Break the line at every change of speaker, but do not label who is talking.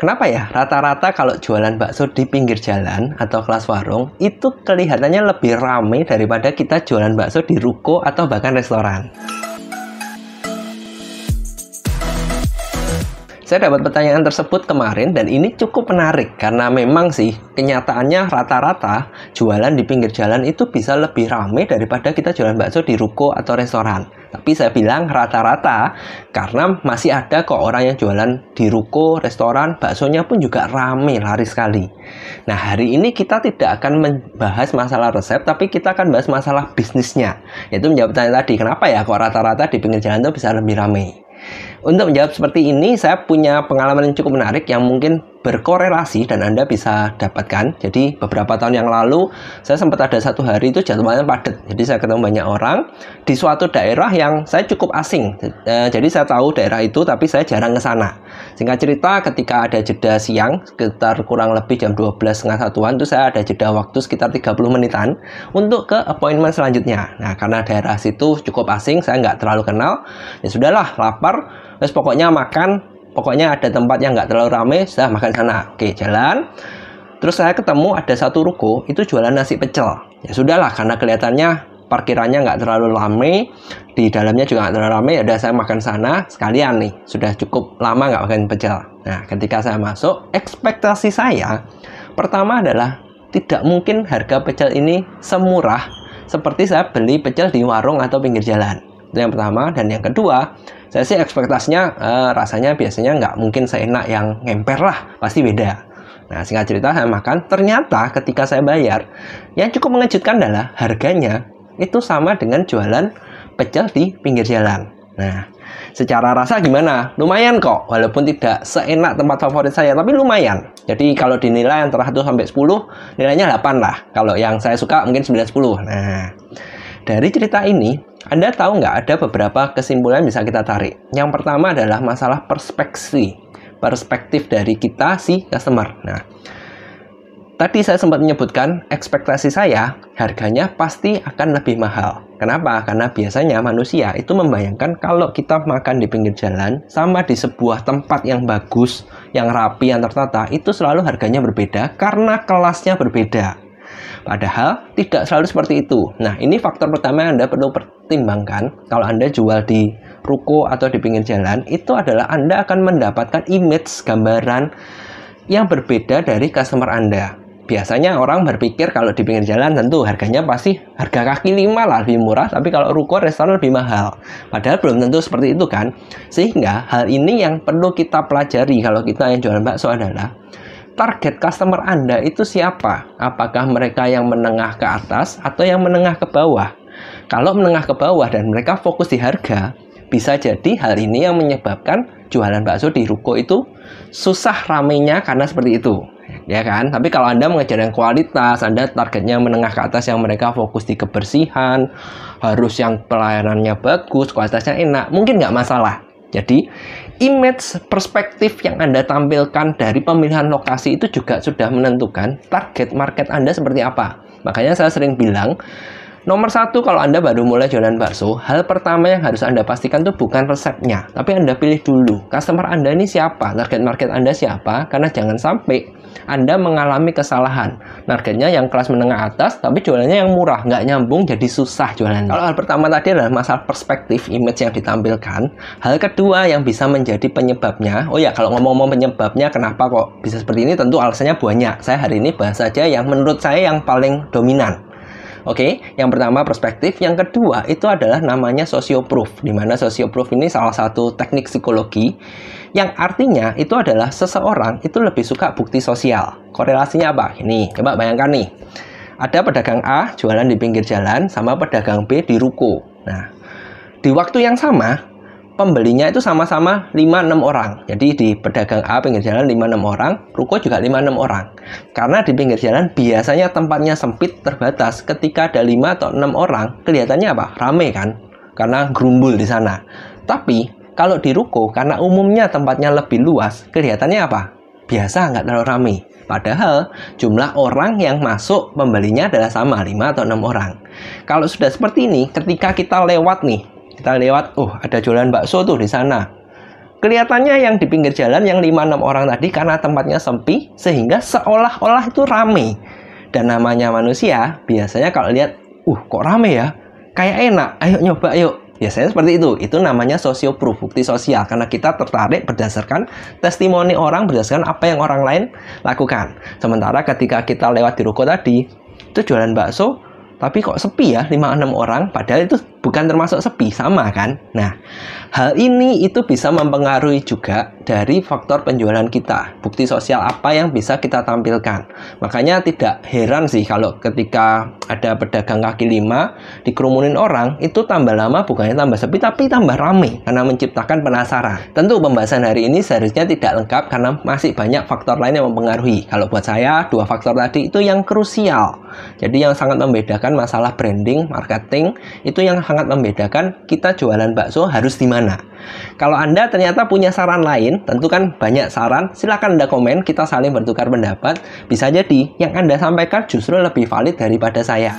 Kenapa ya? Rata-rata kalau jualan bakso di pinggir jalan atau kelas warung, itu kelihatannya lebih ramai daripada kita jualan bakso di ruko atau bahkan restoran. Saya dapat pertanyaan tersebut kemarin dan ini cukup menarik karena memang sih kenyataannya rata-rata jualan di pinggir jalan itu bisa lebih ramai daripada kita jualan bakso di ruko atau restoran. Tapi saya bilang rata-rata karena masih ada kok orang yang jualan di ruko, restoran, baksonya pun juga ramai, laris sekali. Nah, hari ini kita tidak akan membahas masalah resep, tapi kita akan bahas masalah bisnisnya. Yaitu menjawab pertanyaan tadi, kenapa ya kok rata-rata di pinggir jalan itu bisa lebih ramai? Untuk menjawab seperti ini, saya punya pengalaman yang cukup menarik yang mungkin berkorelasi dan Anda bisa dapatkan. Jadi beberapa tahun yang lalu, saya sempat ada satu hari itu jadwalnya padat. Jadi saya ketemu banyak orang di suatu daerah yang saya cukup asing. Jadi saya tahu daerah itu, tapi saya jarang ke sana. Singkat cerita, ketika ada jeda siang, sekitar kurang lebih jam 12, setengah satuan, itu saya ada jeda waktu sekitar 30 menitan untuk ke appointment selanjutnya. Nah, karena daerah situ cukup asing, saya nggak terlalu kenal. Ya sudahlah, lapar. Terus pokoknya makan. Pokoknya ada tempat yang nggak terlalu ramai, saya makan sana. Oke, jalan. Terus saya ketemu ada satu ruko, itu jualan nasi pecel. Ya sudahlah, karena kelihatannya parkirannya nggak terlalu ramai, di dalamnya juga nggak terlalu ramai, ya udah saya makan sana sekalian nih. Sudah cukup lama nggak makan pecel. Nah, ketika saya masuk, ekspektasi saya pertama adalah tidak mungkin harga pecel ini semurah seperti saya beli pecel di warung atau pinggir jalan. Itu yang pertama. Dan yang kedua, saya sih ekspektasinya rasanya biasanya nggak mungkin seenak yang ngemper lah, pasti beda. Nah, singkat cerita saya makan, ternyata ketika saya bayar, yang cukup mengejutkan adalah harganya itu sama dengan jualan pecel di pinggir jalan. Nah, secara rasa gimana? Lumayan kok, walaupun tidak seenak tempat favorit saya, tapi lumayan. Jadi kalau dinilai antara 1 sampai 10, nilainya 8 lah. Kalau yang saya suka mungkin 9-10. Nah, dari cerita ini, Anda tahu nggak ada beberapa kesimpulan bisa kita tarik. Yang pertama adalah masalah perspektif dari kita si customer. Nah, tadi saya sempat menyebutkan ekspektasi saya harganya pasti akan lebih mahal. Kenapa? Karena biasanya manusia itu membayangkan kalau kita makan di pinggir jalan sama di sebuah tempat yang bagus, yang rapi, yang tertata, itu selalu harganya berbeda karena kelasnya berbeda. Padahal tidak selalu seperti itu. Nah, ini faktor pertama yang Anda perlu pertimbangkan kalau Anda jual di ruko atau di pinggir jalan, itu adalah Anda akan mendapatkan image, gambaran yang berbeda dari customer Anda. Biasanya orang berpikir kalau di pinggir jalan tentu harganya pasti harga kaki 5 lah lebih murah, tapi kalau ruko, restoran lebih mahal. Padahal belum tentu seperti itu kan. Sehingga hal ini yang perlu kita pelajari kalau kita yang jualan bakso adalah target customer Anda itu siapa? Apakah mereka yang menengah ke atas atau yang menengah ke bawah? Kalau menengah ke bawah dan mereka fokus di harga, bisa jadi hal ini yang menyebabkan jualan bakso di ruko itu susah ramainya karena seperti itu. Ya kan? Tapi kalau Anda mengejar yang kualitas, Anda targetnya menengah ke atas yang mereka fokus di kebersihan, harus yang pelayanannya bagus, kualitasnya enak, mungkin nggak masalah. Jadi, image perspektif yang Anda tampilkan dari pemilihan lokasi itu juga sudah menentukan target market Anda seperti apa. Makanya saya sering bilang, nomor satu kalau Anda baru mulai jualan bakso, hal pertama yang harus Anda pastikan itu bukan resepnya, tapi Anda pilih dulu customer Anda ini siapa, target market Anda siapa, karena jangan sampai Anda mengalami kesalahan. Targetnya yang kelas menengah atas, tapi jualannya yang murah, nggak nyambung, jadi susah jualannya. Kalau hal pertama tadi adalah masalah perspektif, image yang ditampilkan. Hal kedua yang bisa menjadi penyebabnya, oh ya, kalau ngomong-ngomong penyebabnya, kenapa kok bisa seperti ini, tentu alasannya banyak. Saya hari ini bahas saja yang menurut saya yang paling dominan. Oke, yang pertama perspektif, yang kedua itu adalah namanya socioproof, di mana socioproof ini salah satu teknik psikologi yang artinya itu adalah seseorang itu lebih suka bukti sosial. Korelasinya apa? Ini, coba bayangkan nih. Ada pedagang A jualan di pinggir jalan sama pedagang B di ruko. Nah, di waktu yang sama, pembelinya itu sama-sama 5-6 orang. Jadi di pedagang A pinggir jalan 5-6 orang, ruko juga 5-6 orang. Karena di pinggir jalan biasanya tempatnya sempit, terbatas. Ketika ada 5 atau 6 orang, kelihatannya apa? Rame kan? Karena gerumbul di sana. Tapi kalau di ruko, karena umumnya tempatnya lebih luas, kelihatannya apa? Biasa, nggak terlalu ramai. Padahal jumlah orang yang masuk pembelinya adalah sama, 5 atau 6 orang. Kalau sudah seperti ini, ketika kita lewat nih, oh ada jualan bakso tuh di sana. Kelihatannya yang di pinggir jalan yang 5-6 orang tadi karena tempatnya sepi sehingga seolah-olah itu rame. Dan namanya manusia biasanya kalau lihat, kok rame ya? Kayak enak, ayo nyoba yuk. Biasanya seperti itu. Itu namanya socio-proof, bukti sosial. Karena kita tertarik berdasarkan testimoni orang, berdasarkan apa yang orang lain lakukan. Sementara ketika kita lewat di ruko tadi, itu jualan bakso, tapi kok sepi ya 5-6 orang, padahal itu bukan termasuk sepi, sama kan? Nah, hal ini itu bisa mempengaruhi juga dari faktor penjualan kita. Bukti sosial apa yang bisa kita tampilkan. Makanya tidak heran sih kalau ketika ada pedagang kaki lima dikerumunin orang, itu tambah lama bukannya tambah sepi, tapi tambah rame karena menciptakan penasaran. Tentu pembahasan hari ini seharusnya tidak lengkap karena masih banyak faktor lain yang mempengaruhi. Kalau buat saya, 2 faktor tadi itu yang krusial. Jadi yang sangat membedakan masalah branding, marketing, itu yang sangat membedakan kita jualan bakso harus di mana. Kalau Anda ternyata punya saran lain, tentu kan banyak saran, silakan Anda komen, kita saling bertukar pendapat. Bisa jadi yang Anda sampaikan justru lebih valid daripada saya.